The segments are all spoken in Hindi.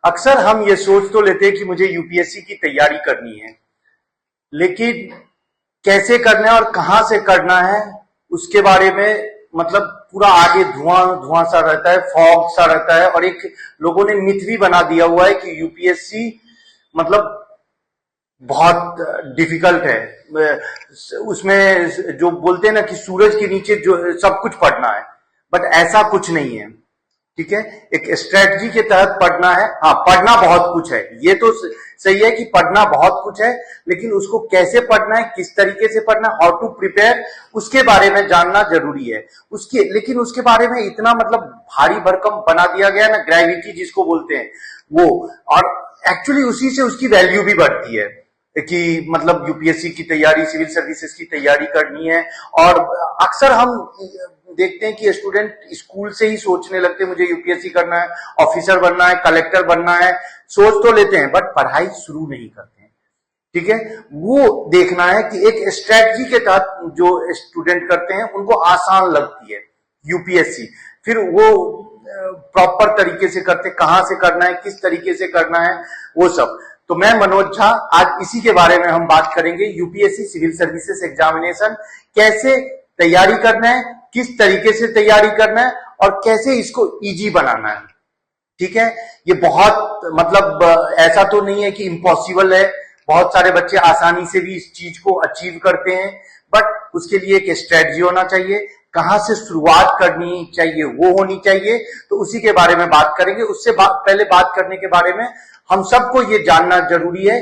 अक्सर हम ये सोच तो लेते हैं कि मुझे यूपीएससी की तैयारी करनी है, लेकिन कैसे करना है और कहां से करना है उसके बारे में मतलब पूरा आगे धुआं धुआं सा रहता है, फॉग सा रहता है। और एक लोगों ने मिथ भी बना दिया हुआ है कि यूपीएससी मतलब बहुत डिफिकल्ट है, उसमें जो बोलते हैं ना कि सूरज के नीचे जो सब कुछ पढ़ना है, बट ऐसा कुछ नहीं है। ठीक है, एक स्ट्रेटजी के तहत पढ़ना है। हाँ, पढ़ना बहुत कुछ है, ये तो सही है कि पढ़ना बहुत कुछ है, लेकिन उसको कैसे पढ़ना है, किस तरीके से पढ़ना है, हाउ टू प्रिपेयर, उसके बारे में जानना जरूरी है। लेकिन उसके बारे में इतना मतलब भारी भरकम बना दिया गया ना, ग्रेविटी जिसको बोलते हैं वो, और एक्चुअली उसी से उसकी वैल्यू भी बढ़ती है कि मतलब यूपीएससी की तैयारी, सिविल सर्विसेज की तैयारी करनी है। और अक्सर हम देखते हैं कि स्टूडेंट स्कूल से ही सोचने लगते हैं मुझे यूपीएससी करना है, ऑफिसर बनना है, कलेक्टर बनना है, सोच तो लेते हैं बट पढ़ाई शुरू नहीं करते हैं। ठीक है, वो देखना है कि एक स्ट्रेटजी के तहत जो स्टूडेंट करते हैं उनको आसान लगती है यूपीएससी, फिर वो प्रॉपर तरीके से करते, कहां से करना है, किस तरीके से करना है, वो सब। तो मैं मनोज झा, आज इसी के बारे में हम बात करेंगे। यूपीएससी सिविल सर्विसेज एग्जामिनेशन कैसे तैयारी करना है, किस तरीके से तैयारी करना है और कैसे इसको इजी बनाना है। ठीक है, ये बहुत मतलब ऐसा तो नहीं है कि इम्पॉसिबल है, बहुत सारे बच्चे आसानी से भी इस चीज को अचीव करते हैं, बट उसके लिए एक स्ट्रेटजी होना चाहिए, कहां से शुरुआत करनी चाहिए वो होनी चाहिए। तो उसी के बारे में बात करेंगे। उससे पहले बात करने के बारे में हम सबको ये जानना जरूरी है,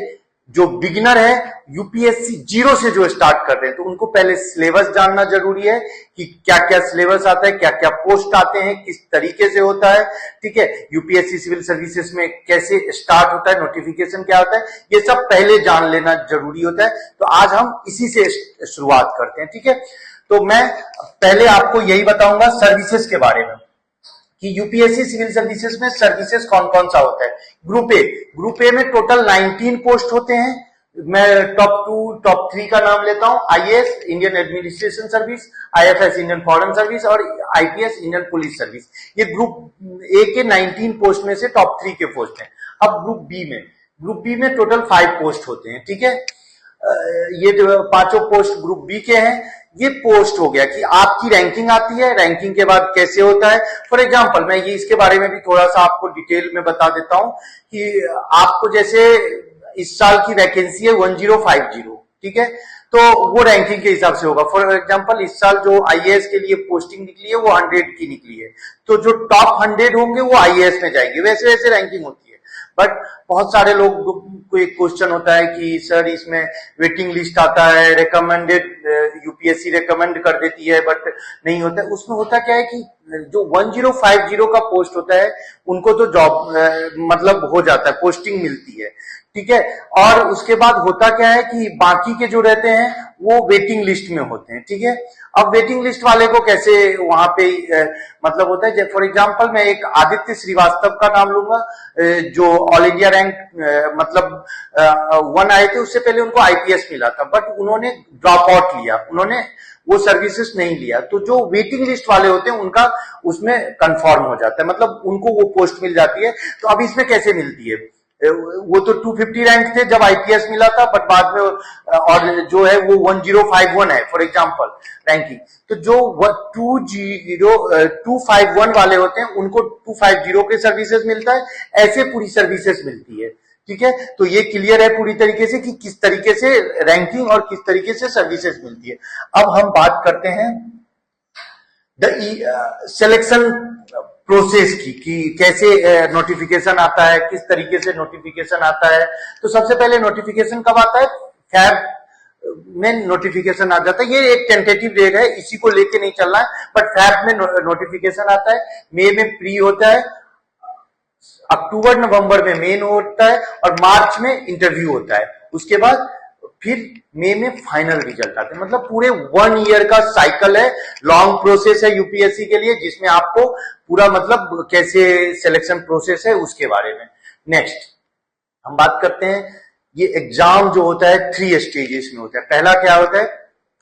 जो बिगिनर है यूपीएससी जीरो से जो स्टार्ट कर रहे हैं, तो उनको पहले सिलेबस जानना जरूरी है कि क्या क्या सिलेबस आता है, क्या क्या पोस्ट आते हैं, किस तरीके से होता है। ठीक है, यूपीएससी सिविल सर्विसेज में कैसे स्टार्ट होता है, नोटिफिकेशन क्या होता है, ये सब पहले जान लेना जरूरी होता है। तो आज हम इसी से शुरुआत करते हैं। ठीक है, तो मैं पहले आपको यही बताऊंगा सर्विसेज के बारे में कि यूपीएससी सिविल सर्विसेज में सर्विसेज कौन कौन सा होता है। ग्रुप ए में टोटल 19 पोस्ट होते हैं। मैं टॉप 2 टॉप 3 का नाम लेता हूं। IAS Indian administration service, IFS Indian foreign service और आईपीएस इंडियन पुलिस सर्विस। ये ग्रुप ए के 19 पोस्ट में से टॉप 3 के पोस्ट हैं। अब ग्रुप बी में टोटल 5 पोस्ट होते हैं। ठीक है, ये जो पांचों पोस्ट ग्रुप बी के हैं, ये पोस्ट हो गया कि आपकी रैंकिंग आती है, रैंकिंग के बाद कैसे होता है। फॉर एग्जांपल मैं ये इसके बारे में भी थोड़ा सा आपको डिटेल में बता देता हूं कि आपको जैसे इस साल की वैकेंसी है 1050, ठीक है, तो वो रैंकिंग के हिसाब से होगा। फॉर एग्जांपल इस साल जो आईएएस के लिए पोस्टिंग निकली है वो 100 की निकली है, तो जो टॉप 100 होंगे वो आईएएस में जाएंगे, वैसे वैसे रैंकिंग होती है। बट बहुत सारे लोग को एक क्वेश्चन होता है कि सर इसमें वेटिंग लिस्ट आता है, रिकमेंडेड, यूपीएससी रिकमेंड कर देती है बट नहीं होता है। उसमें होता क्या है कि जो 1050 का पोस्ट होता है उनको तो जॉब मतलब हो जाता है, पोस्टिंग मिलती है। ठीक है, और उसके बाद होता क्या है कि बाकी के जो रहते हैं वो वेटिंग लिस्ट में होते हैं। ठीक है, अब वेटिंग लिस्ट वाले को कैसे वहां पे मतलब होता है, फॉर एग्जांपल मैं एक आदित्य श्रीवास्तव का नाम लूंगा, जो ऑल इंडिया रैंक मतलब 1 आए थे, उससे पहले उनको आईपीएस मिला था बट उन्होंने ड्रॉप आउट लिया, उन्होंने वो सर्विसेज नहीं लिया। तो जो वेटिंग लिस्ट वाले होते हैं उनका उसमें कंफर्म हो जाता है, मतलब उनको वो पोस्ट मिल जाती है। तो अब इसमें कैसे मिलती है, वो तो 250 रैंक थे जब आईपीएस मिला था, बट बाद में और जो है वो 1051 है फॉर एग्जांपल रैंकिंग। तो जो 251 वाले होते हैं उनको 250 के सर्विसेज मिलता है, ऐसे पूरी सर्विसेज मिलती है। ठीक है, तो ये क्लियर है पूरी तरीके से कि किस तरीके से रैंकिंग और किस तरीके से सर्विसेज मिलती है। अब हम बात करते हैं द सिलेक्शन प्रोसेस की कि कैसे नोटिफिकेशन आता है, किस तरीके से नोटिफिकेशन आता है। तो सबसे पहले नोटिफिकेशन कब आता है, फैब में नोटिफिकेशन आ जाता है। ये एक टेंटेटिव डेट है, इसी को लेके नहीं चलना है, बट फैब में नोटिफिकेशन आता है। मई में प्री होता है, अक्टूबर नवंबर में मेन होता है और मार्च में इंटरव्यू होता है। उसके बाद फिर मई में फाइनल रिजल्ट आता है। मतलब पूरे 1 ईयर का साइकिल है, लॉन्ग प्रोसेस है यूपीएससी के लिए, जिसमें आपको पूरा मतलब कैसे सिलेक्शन प्रोसेस है उसके बारे में। नेक्स्ट हम बात करते हैं, ये एग्जाम जो होता है 3 स्टेजेस में होता है। पहला क्या होता है,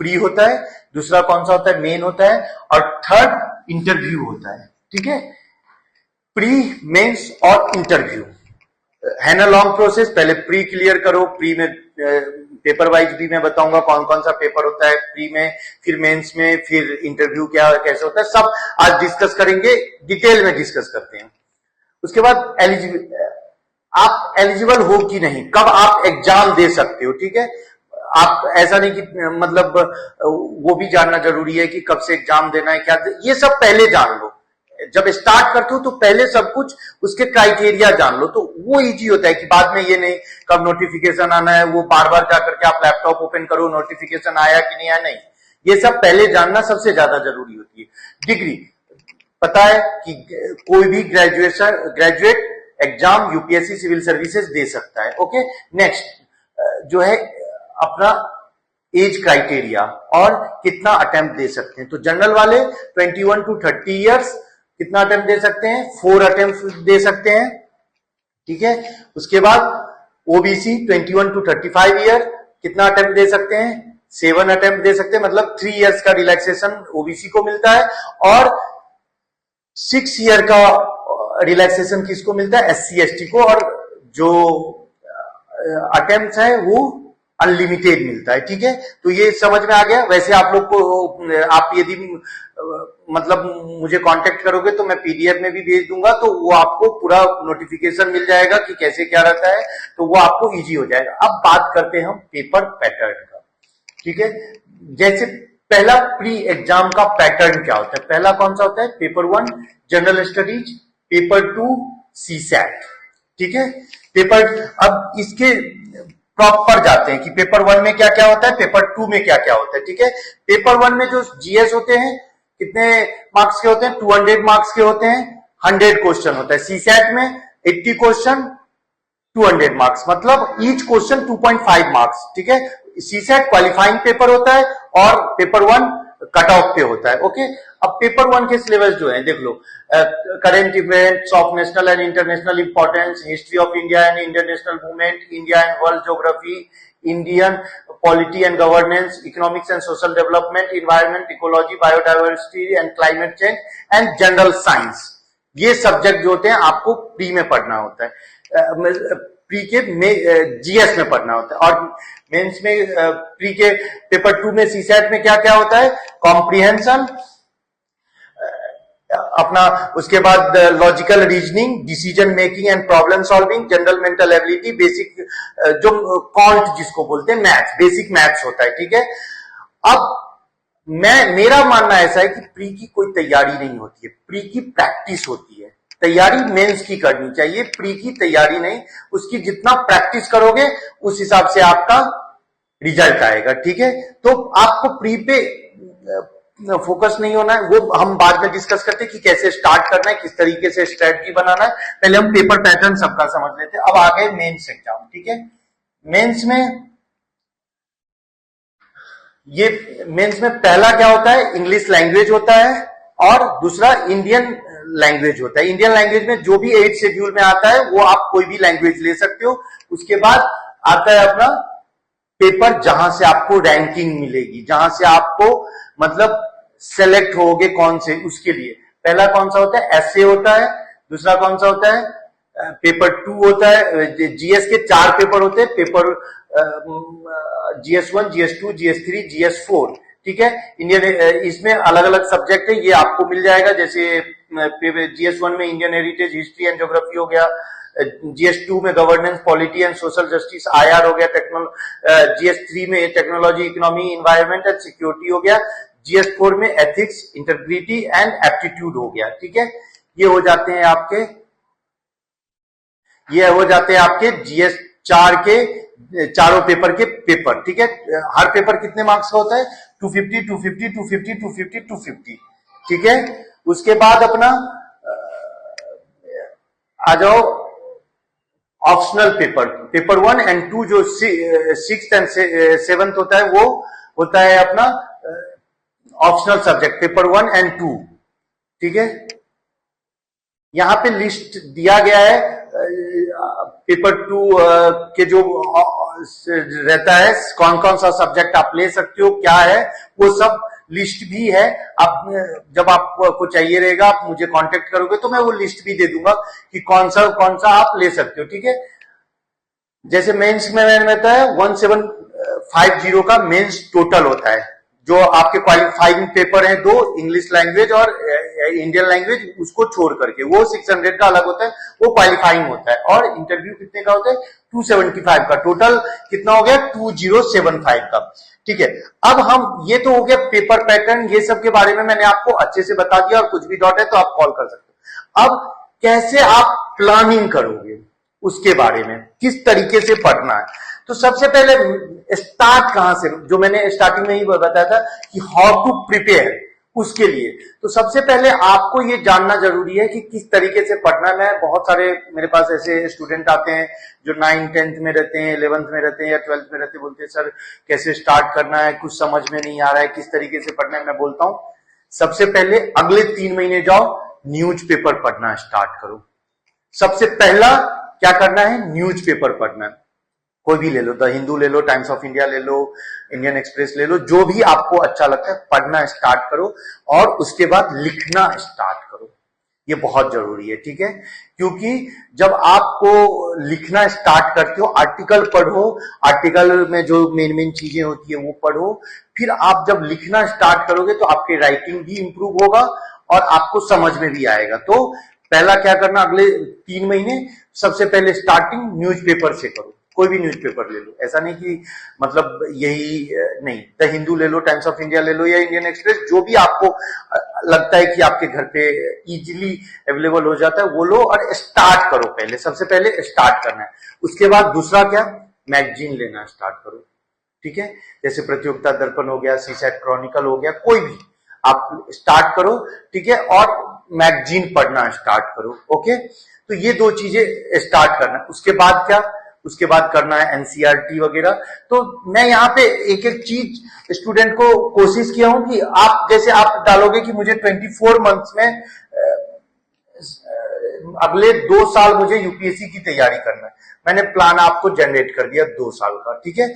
प्री होता है, दूसरा कौन सा होता है, मेन होता है, और थर्ड इंटरव्यू होता है। ठीक है, प्री, मेंस और इंटरव्यू। है ना लॉन्ग प्रोसेस। पहले प्री क्लियर करो, प्री में पेपर वाइज भी मैं बताऊंगा कौन कौन सा पेपर होता है प्री में, फिर मेंस में, फिर इंटरव्यू क्या कैसे होता है, सब आज डिस्कस करेंगे, डिटेल में डिस्कस करते हैं। उसके बाद आप एलिजिबल हो कि नहीं, कब आप एग्जाम दे सकते हो, ठीक है। आप ऐसा नहीं कि मतलब वो भी जानना जरूरी है कि कब से एग्जाम देना है, क्या ये सब पहले जान लो। जब स्टार्ट करते हो तो पहले सब कुछ उसके क्राइटेरिया जान लो, तो वो इजी होता है कि बाद में ये नहीं कब नोटिफिकेशन आना है, वो बार बार जाकर के आप लैपटॉप ओपन करो नोटिफिकेशन आया कि नहीं आया, नहीं, ये सब पहले जानना सबसे ज्यादा जरूरी होती है। डिग्री पता है कि कोई भी graduate exam UPSC civil services दे सकता है। ओके, नेक्स्ट जो है अपना एज क्राइटेरिया और कितना अटेम्प्ट दे सकते हैं। तो जनरल वाले 21 to 30 इयर्स कितना अटेम्प्ट दे सकते हैं, 4 अटेम्प्ट दे सकते हैं, ठीक है। उसके बाद ओबीसी 21 to 35 ईयर कितना अटेम्प्ट दे सकते हैं, 7 अटेम्प्ट दे सकते हैं, मतलब 3 इयर्स का रिलैक्सेशन ओबीसी को मिलता है, और 6 ईयर का रिलैक्सेशन किसको मिलता है, एससी एसटी को, और जो अटेम्प्ट है वो अनलिमिटेड मिलता है, ठीक है। तो ये समझ में आ गया। वैसे आप लोग को, आप यदि मतलब मुझे कांटेक्ट करोगे तो मैं पीडीएफ में भी भेज दूंगा, तो वो आपको पूरा नोटिफिकेशन मिल जाएगा कि कैसे क्या रहता है, तो वो आपको इजी हो जाएगा। अब बात करते हैं हम पेपर पैटर्न का, ठीक है। जैसे पहला प्री एग्जाम का पैटर्न क्या होता है, पहला कौन सा होता है, paper 1 general studies, paper 2 CSAT, ठीक है। अब इसके प्रॉपर जाते हैं कि पेपर 1 में क्या क्या होता है, पेपर 2 में क्या क्या होता है, ठीक है। पेपर 1 में जो जीएस होते हैं कितने मार्क्स के होते हैं, 200 मार्क्स के होते हैं, 100 क्वेश्चन होता है। सीसैट में 80 क्वेश्चन 200 मार्क्स, मतलब ईच क्वेश्चन 2.5 मार्क्स, ठीक है। सीसैट क्वालिफाइंग पेपर होता है और पेपर 1 कट ऑफ पे होता है। ओके, अब पेपर 1 के सिलेबस जो है देख लो, current events of national and international importance, history of India and international movement, India and world geography, Indian polity and governance, economics and social development, environment, ecology, biodiversity and climate change and general science. ये सब्जेक्ट जो होते हैं आपको प्री में पढ़ना होता है, प्री के जीएस में पढ़ना होता है, और मेंस में प्री के पेपर 2 में सीसैट में क्या क्या होता है, कॉम्प्रिहेंशन अपना, उसके बाद logical reasoning, decision making and problem solving, general mental ability, basic जो कॉन्ट जिसको बोलते हैं मैथ्स, बेसिक मैथ्स होता है, ठीक है। अब मेरा मानना ऐसा है कि प्री की कोई तैयारी नहीं होती है, प्री की प्रैक्टिस होती है। तैयारी मेंस की करनी चाहिए, प्री की तैयारी नहीं। उसकी जितना प्रैक्टिस करोगे उस हिसाब से आपका रिजल्ट आएगा, ठीक है। तो आपको प्री पे फोकस नहीं होना है, वो हम बाद में डिस्कस करते हैं कि कैसे स्टार्ट करना है, किस तरीके से स्ट्रेटजी बनाना है। पहले हम पेपर पैटर्न सबका समझ लेते हैं। अब आ गए मेंस एग्जाम, ठीक है। मेंस में पहला क्या होता है, इंग्लिश लैंग्वेज होता है, और दूसरा इंडियन लैंग्वेज होता है। इंडियन लैंग्वेज में जो भी 8 शेड्यूल में आता है वो आप कोई भी लैंग्वेज ले सकते हो। उसके बाद आता है अपना पेपर, जहां से आपको रैंकिंग मिलेगी, जहां से आपको मतलब सेलेक्ट होगे कौन से, उसके लिए पहला कौन सा होता है, एसए होता है। दूसरा कौन सा होता है, पेपर 2 होता है। जीएस के 4 पेपर होते हैं, paper GS1, GS2, GS3, GS4, ठीक है। इंडियन इसमें अलग अलग सब्जेक्ट है, ये आपको मिल जाएगा। जैसे GS1 में Indian heritage, history and geography हो गया, GS2 में governance, polity and social justice, IR हो गया, GS3 में technology, economy, environment and security हो गया, GS4 में एथिक्स, इंटीग्रिटी एंड एप्टीट्यूड हो गया, ठीक है। ये हो जाते हैं आपके GS4 के चारों पेपर के पेपर, ठीक है। हर पेपर कितने मार्क्स का होता है, 250, 250, 250, 250, 250, ठीक है। उसके बाद अपना आ जाओ ऑप्शनल पेपर 1 एंड 2, जो 6th एंड 7th होता है, वो होता है अपना ऑप्शनल सब्जेक्ट, पेपर 1 एंड 2, ठीक है। यहां पे लिस्ट दिया गया है पेपर 2 के जो रहता है, कौन कौन सा सब्जेक्ट आप ले सकते हो, क्या है, वो सब लिस्ट भी है। आप जब आपको चाहिए रहेगा आप मुझे कांटेक्ट करोगे तो मैं वो लिस्ट भी दे दूंगा कि कौन सा आप ले सकते हो, ठीक है। जैसे मेंस में मैंने बताया 1750 का मेंस टोटल होता है, जो आपके क्वालिफाइंग पेपर हैं दो, इंग्लिश लैंग्वेज और इंडियन लैंग्वेज, उसको छोड़ करके वो 600 का अलग होता है, वो क्वालिफाइंग होता है। और इंटरव्यू कितने का होता है? 275 का। टोटल कितना हो गया? 2075 का। ठीक है, अब हम, ये तो हो गया पेपर पैटर्न, ये सब के बारे में मैंने आपको अच्छे से बता दिया, और कुछ भी डाउट है तो आप कॉल कर सकते हो। अब कैसे आप प्लानिंग करोगे उसके बारे में, किस तरीके से पढ़ना है। तो सबसे पहले स्टार्ट कहां से, जो मैंने स्टार्टिंग में ही बताया था कि हाउ टू प्रिपेयर, उसके लिए तो सबसे पहले आपको ये जानना जरूरी है कि किस तरीके से पढ़ना है। मैं बहुत सारे, मेरे पास ऐसे स्टूडेंट आते हैं जो 9th 10th में रहते हैं, 11th में रहते हैं या 12th में रहते हैं, बोलते हैं सर कैसे स्टार्ट करना है, कुछ समझ में नहीं आ रहा है, किस तरीके से पढ़ना है। मैं बोलता हूं सबसे पहले अगले 3 महीने जाओ, न्यूज़पेपर पढ़ना स्टार्ट करो। सबसे पहला क्या करना है? न्यूज़पेपर पढ़ना है। कोई भी ले लो, द हिंदू ले लो, टाइम्स ऑफ इंडिया ले लो, इंडियन एक्सप्रेस ले लो, जो भी आपको अच्छा लगता है पढ़ना स्टार्ट करो, और उसके बाद लिखना स्टार्ट करो। ये बहुत जरूरी है, ठीक है, क्योंकि जब आपको लिखना स्टार्ट करते हो, आर्टिकल पढ़ो, आर्टिकल में जो मेन मेन चीजें होती है वो पढ़ो, फिर आप जब लिखना स्टार्ट करोगे तो आपकी राइटिंग भी इंप्रूव होगा और आपको समझ में भी आएगा। तो पहला क्या करना, अगले 3 महीने सबसे पहले स्टार्टिंग न्यूज़पेपर से करो। कोई भी न्यूज़पेपर ले लो, ऐसा नहीं कि मतलब यही नहीं, द हिंदू ले लो, टाइम्स ऑफ इंडिया ले लो या इंडियन एक्सप्रेस, जो भी आपको लगता है कि आपके घर पे इजीली अवेलेबल हो जाता है वो लो, और स्टार्ट करो। पहले सबसे पहले स्टार्ट करना है। उसके बाद दूसरा क्या, मैगजीन लेना स्टार्ट करो। ठीक है, जैसे प्रतियोगिता दर्पण हो गया, सीसैट क्रॉनिकल हो गया, कोई भी आप स्टार्ट करो। ठीक है, और मैगजीन पढ़ना स्टार्ट करो। ओके, तो ये 2 चीजें स्टार्ट करना। उसके बाद क्या, उसके बाद करना है एनसीईआरटी वगैरह। तो मैं यहाँ पे एक एक चीज स्टूडेंट को कोशिश किया हूं कि आप, जैसे आप डालोगे कि मुझे 24 मंथ्स में अगले 2 साल मुझे यूपीएससी की तैयारी करना है, मैंने प्लान आपको जनरेट कर दिया 2 साल का। ठीक है,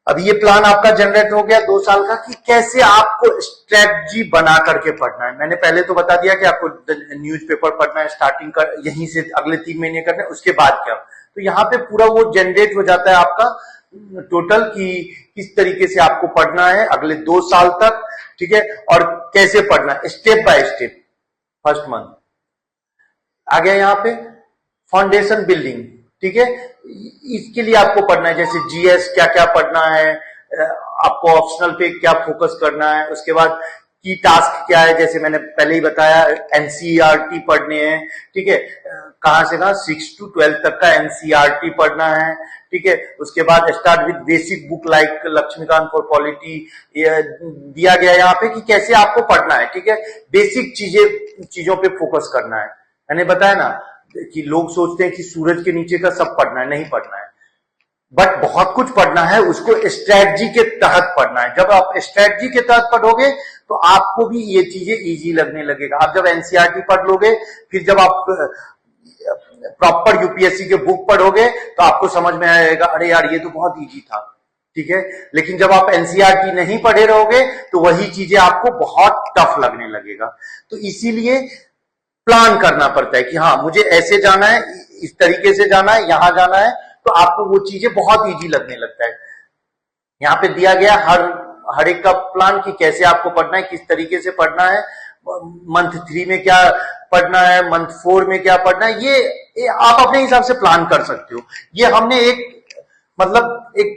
अब ये प्लान आपका जनरेट हो गया 2 साल का कि कैसे आपको स्ट्रेटजी बना करके पढ़ना है। मैंने पहले तो बता दिया कि आपको न्यूज़पेपर पढ़ना है, स्टार्टिंग कर यहीं से अगले 3 महीने करना है। उसके बाद क्या, तो यहाँ पे पूरा वो जनरेट हो जाता है आपका टोटल कि किस तरीके से आपको पढ़ना है अगले 2 साल तक। ठीक है, और कैसे पढ़ना है step by step. First month आ गया यहाँ पे फाउंडेशन बिल्डिंग। ठीक है, इसके लिए आपको पढ़ना है, जैसे जीएस क्या क्या पढ़ना है, आपको ऑप्शनल पे क्या फोकस करना है। उसके बाद की टास्क क्या है, जैसे मैंने पहले ही बताया एनसीईआरटी पढ़ने हैं। ठीक है, कहां से कहां 6 to 12 तक का एनसीईआरटी पढ़ना है। ठीक है, उसके बाद start with basic book like Laxmikanth for polity दिया गया यहाँ पे कि कैसे आपको पढ़ना है। ठीक है, बेसिक चीजों पे फोकस करना है। मैंने बताया ना कि लोग सोचते हैं कि सूरज के नीचे का सब पढ़ना है, नहीं पढ़ना है, बट बहुत कुछ पढ़ना है, उसको स्ट्रेटजी के तहत पढ़ना है। जब आप स्ट्रेटजी के तहत पढ़ोगे तो आपको भी ये चीजें इजी लगने लगेगा। आप जब एनसीईआरटी पढ़ लोगे, फिर जब आप प्रॉपर यूपीएससी के बुक पढ़ोगे तो आपको समझ में आएगा अरे यार ये तो बहुत इजी था। ठीक है, लेकिन जब आप एनसीईआरटी नहीं पढ़े रहोगे तो वही चीजें आपको बहुत टफ लगने लगेगा। तो इसीलिए प्लान करना पड़ता है कि हाँ मुझे ऐसे जाना है, इस तरीके से जाना है, यहां जाना है, तो आपको वो चीजें बहुत इजी लगने लगता है। यहाँ पे दिया गया हर एक का प्लान कि कैसे आपको पढ़ना है, किस तरीके से पढ़ना है, मंथ 3 में क्या पढ़ना है, मंथ 4 में क्या पढ़ना है, ये आप अपने हिसाब से प्लान कर सकते हो। ये हमने एक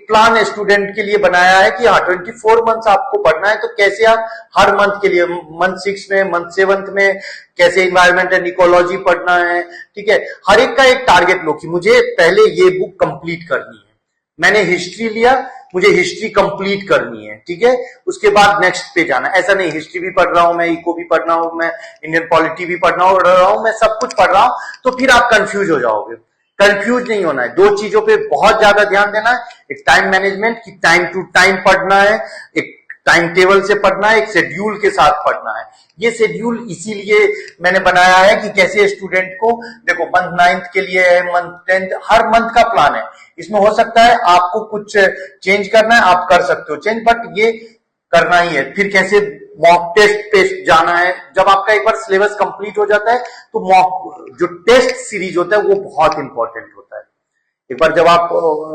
प्लान स्टूडेंट के लिए बनाया है कि हाँ 24 मंथ्स आपको पढ़ना है, तो कैसे आप हर मंथ के लिए, मंथ 6 में, मंथ 7 में कैसे इन्वायरमेंट एंड इकोलॉजी पढ़ना है। ठीक है, हर एक का एक टारगेट लो कि मुझे पहले ये बुक कंप्लीट करनी है। मैंने हिस्ट्री लिया, मुझे हिस्ट्री कंप्लीट करनी है। ठीक है, उसके बाद नेक्स्ट पे जाना। ऐसा नहीं हिस्ट्री भी पढ़ रहा हूं मैं, इको भी पढ़ रहा हूं मैं, इंडियन पॉलिटी भी पढ़ रहा हूं मैं, सब कुछ पढ़ रहा हूं, तो फिर आप कंफ्यूज हो जाओगे। कंफ्यूज नहीं होना है। 2 चीजों पे बहुत ज्यादा ध्यान देना है, एक टाइम मैनेजमेंट की टाइम टू टाइम पढ़ना है, एक टाइम टेबल से पढ़ना है, एक शेड्यूल के साथ पढ़ना है। ये शेड्यूल इसीलिए मैंने बनाया है कि कैसे स्टूडेंट को, देखो मंथ 9th के लिए है, मंथ 10th, हर मंथ का प्लान है। इसमें हो सकता है आपको कुछ चेंज करना है, आप कर सकते हो चेंज, बट ये करना ही है। फिर कैसे मॉक टेस्ट पे जाना है। जब आपका एक बार सिलेबस कंप्लीट हो जाता है तो मॉक जो टेस्ट सीरीज होता है वो बहुत इंपॉर्टेंट होता है। एक बार जब आप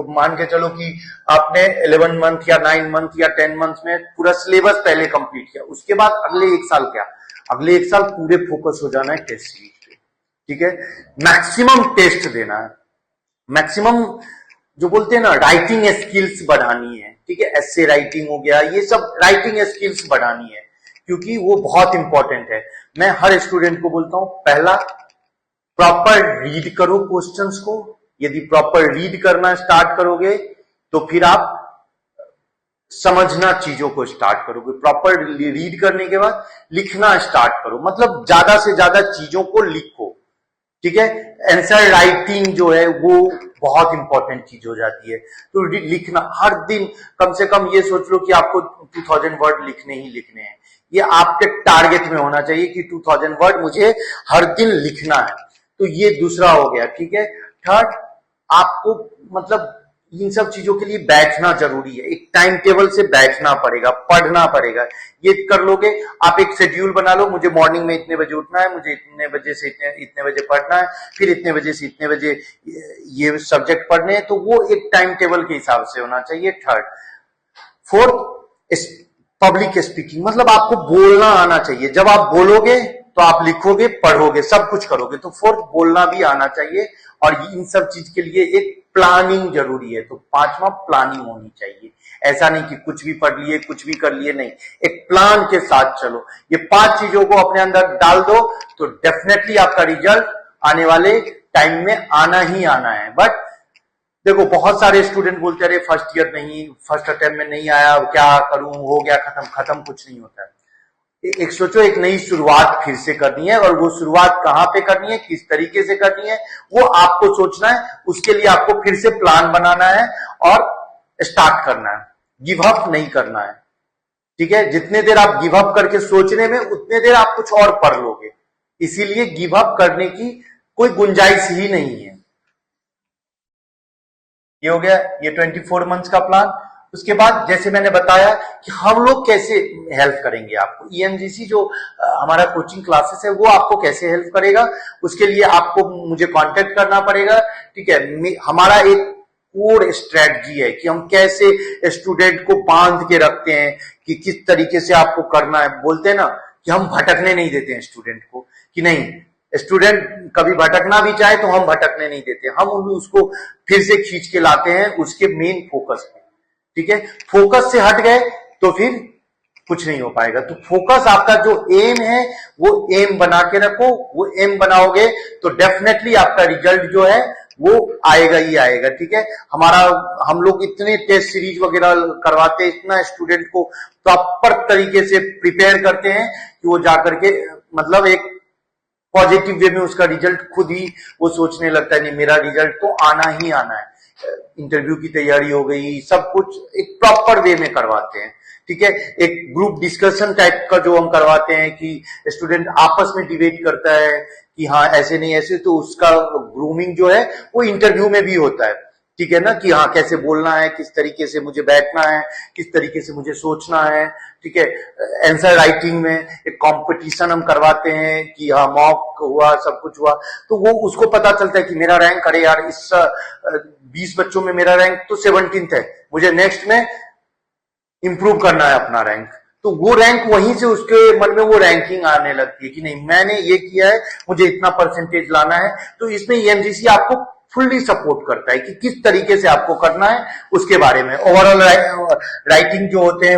मान के चलो कि आपने 11 मंथ या 9 मंथ या 10 मंथ में पूरा सिलेबस पहले कंप्लीट किया, उसके बाद अगले एक साल क्या, अगले एक साल पूरे फोकस हो जाना है टेस्ट सीरीज पे, ठीक है। मैक्सिमम टेस्ट देना है, मैक्सिमम जो बोलते हैं ना राइटिंग स्किल्स बढ़ानी है, ठीक है। एस्से राइटिंग हो गया, ये सब राइटिंग स्किल्स बढ़ानी है, क्योंकि वो बहुत इंपॉर्टेंट है। मैं हर स्टूडेंट को बोलता हूं, पहला प्रॉपर रीड करो क्वेश्चंस को। यदि प्रॉपर रीड करना स्टार्ट करोगे तो फिर आप समझना चीजों को स्टार्ट करोगे। प्रॉपर रीड करने के बाद लिखना स्टार्ट करो, मतलब ज्यादा से ज्यादा चीजों को लिखो, ठीक है। आंसर राइटिंग जो है वो बहुत इंपॉर्टेंट चीज हो जाती है। तो लिखना हर दिन कम से कम ये सोच लो कि आपको 2000 वर्ड लिखने ही लिखने हैं। ये आपके टारगेट में होना चाहिए कि 2000 वर्ड मुझे हर दिन लिखना है। तो ये दूसरा हो गया, ठीक है। थर्ड, आपको मतलब इन सब चीजों के लिए बैठना जरूरी है, एक टाइम टेबल से बैठना पड़ेगा, पढ़ना पड़ेगा। ये कर लोगे, आप एक शेड्यूल बना लो, मुझे मॉर्निंग में इतने बजे उठना है, मुझे इतने बजे से इतने बजे पढ़ना है, फिर इतने बजे से इतने बजे ये सब्जेक्ट पढ़ने हैं, तो वो एक टाइम टेबल के हिसाब से होना चाहिए। थर्ड, फोर्थ, पब्लिक स्पीकिंग, मतलब आपको बोलना आना चाहिए। जब आप बोलोगे तो आप लिखोगे, पढ़ोगे, सब कुछ करोगे। तो फोर्थ, बोलना भी आना चाहिए, और इन सब चीज के लिए एक प्लानिंग जरूरी है। तो पांचवा, प्लानिंग होनी चाहिए। ऐसा नहीं कि कुछ भी पढ़ लिए, कुछ भी कर लिए, नहीं, एक प्लान के साथ चलो। ये 5 चीजों को अपने अंदर डाल दो तो डेफिनेटली आपका रिजल्ट आने वाले टाइम में आना ही आना है। बट देखो, बहुत सारे स्टूडेंट बोलते रहे फर्स्ट ईयर नहीं, फर्स्ट अटेम्प्ट में नहीं आया, क्या करूं, हो गया खत्म। खत्म कुछ नहीं होता है। एक सोचो, एक नई शुरुआत फिर से करनी है, और वो शुरुआत कहां पे करनी है, किस तरीके से करनी है, वो आपको सोचना है। उसके लिए आपको फिर से प्लान बनाना है और स्टार्ट करना है, गिव अप नहीं करना है, ठीक है। जितने देर आप गिव अप करके सोचने में, उतने देर आप कुछ और पढ़ लोगे। इसीलिए गिव अप करने की कोई गुंजाइश ही नहीं है। ये हो गया, ये 24 मंथ्स का प्लान। उसके बाद जैसे मैंने बताया कि हम लोग कैसे हेल्प करेंगे आपको, ईएमजीसी जो हमारा कोचिंग क्लासेस है वो आपको कैसे हेल्प करेगा, उसके लिए आपको मुझे कांटेक्ट करना पड़ेगा, ठीक है। हमारा एक कोर स्ट्रेटजी है कि हम कैसे स्टूडेंट को बांध के रखते हैं, कि किस तरीके से आपको करना है। बोलते हैं ना कि हम भटकने नहीं देते हैं स्टूडेंट को, कि नहीं, स्टूडेंट कभी भटकना भी चाहे तो हम भटकने नहीं देते, हम उसको फिर से खींच के लाते हैं उसके मेन फोकस पे, ठीक है। फोकस से हट गए तो फिर कुछ नहीं हो पाएगा। तो फोकस, आपका जो एम है वो एम बना के रखो। वो एम बनाओगे तो डेफिनेटली आपका रिजल्ट जो है वो आएगा ही आएगा, ठीक है। हम लोग इतने टेस्ट सीरीज वगैरह करवाते हैं, इतना स्टूडेंट को प्रॉपर तरीके से प्रिपेयर करते हैं कि वो जाकर के मतलब एक पॉजिटिव वे में उसका रिजल्ट खुद ही वो सोचने लगता है, नहीं, मेरा रिजल्ट तो आना ही आना है। इंटरव्यू की तैयारी हो गई, सब कुछ एक प्रॉपर वे में करवाते हैं, ठीक है। एक ग्रुप डिस्कशन टाइप का जो हम करवाते हैं कि स्टूडेंट आपस में डिबेट करता है कि हाँ ऐसे नहीं ऐसे, तो उसका ग्रूमिंग जो है वो इंटरव्यू में भी होता है, ठीक है ना, कि हाँ कैसे बोलना है, किस तरीके से मुझे बैठना है, किस तरीके से मुझे सोचना है, ठीक है। आंसर राइटिंग में एक कंपटीशन हम करवाते हैं कि हाँ मॉक हुआ, सब कुछ हुआ, तो वो उसको पता चलता है कि मेरा रैंक, अरे यार इस 20 बच्चों में मेरा रैंक तो 17th है, मुझे नेक्स्ट में इंप्रूव करना है अपना रैंक। तो वो रैंक वहीं से उसके मन में वो रैंकिंग आने लगती है कि नहीं, मैंने ये किया है, मुझे इतना परसेंटेज लाना है। तो इसमें ईएमजीसी आपको फुल्ली सपोर्ट करता है कि किस तरीके से आपको करना है, उसके बारे में ओवरऑल राइटिंग जो होते हैं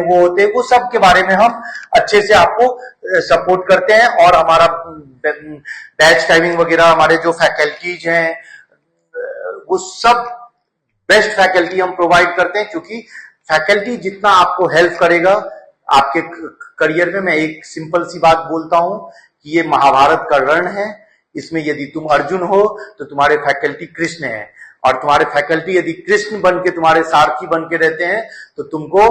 वो सब के बारे में हम अच्छे से आपको सपोर्ट करते हैं। और हमारा बैच टाइमिंग वगैरह, हमारे जो फैकल्टीज हैं वो सब बेस्ट फैकल्टी हम प्रोवाइड करते हैं, क्योंकि फैकल्टी जितना आपको हेल्प करेगा आपके करियर में, मैं एक सिंपल सी बात बोलता हूं कि ये महाभारत का रण है, इसमें यदि तुम अर्जुन हो तो तुम्हारे फैकल्टी कृष्ण है, और तुम्हारे फैकल्टी यदि कृष्ण बन के तुम्हारे सारथी बन के रहते हैं तो तुमको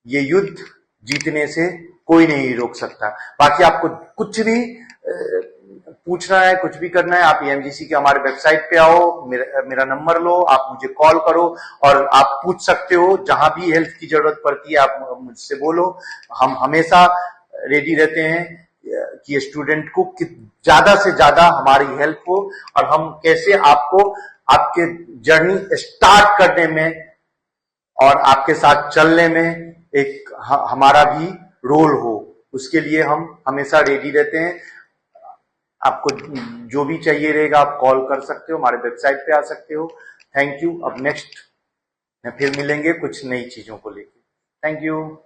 ये युद्ध जीतने से कोई नहीं रोक सकता। बाकी आपको कुछ भी पूछना है, कुछ भी करना है, आप ईएमजीसी के हमारे वेबसाइट पे आओ, मेरा नंबर लो, आप मुझे कॉल करो और आप पूछ सकते हो। जहां भी हेल्प की जरूरत पड़ती है आप मुझसे बोलो, हम हमेशा रेडी रहते हैं कि स्टूडेंट को ज्यादा से ज्यादा हमारी हेल्प हो, और हम कैसे आपको आपके जर्नी स्टार्ट करने में और आपके साथ चलने में एक हमारा भी रोल हो, उसके लिए हम हमेशा रेडी रहते हैं। आपको जो भी चाहिए रहेगा आप कॉल कर सकते हो, हमारे वेबसाइट पे आ सकते हो। Thank you. अब नेक्स्ट फिर मिलेंगे कुछ नई चीजों को लेकर। Thank you.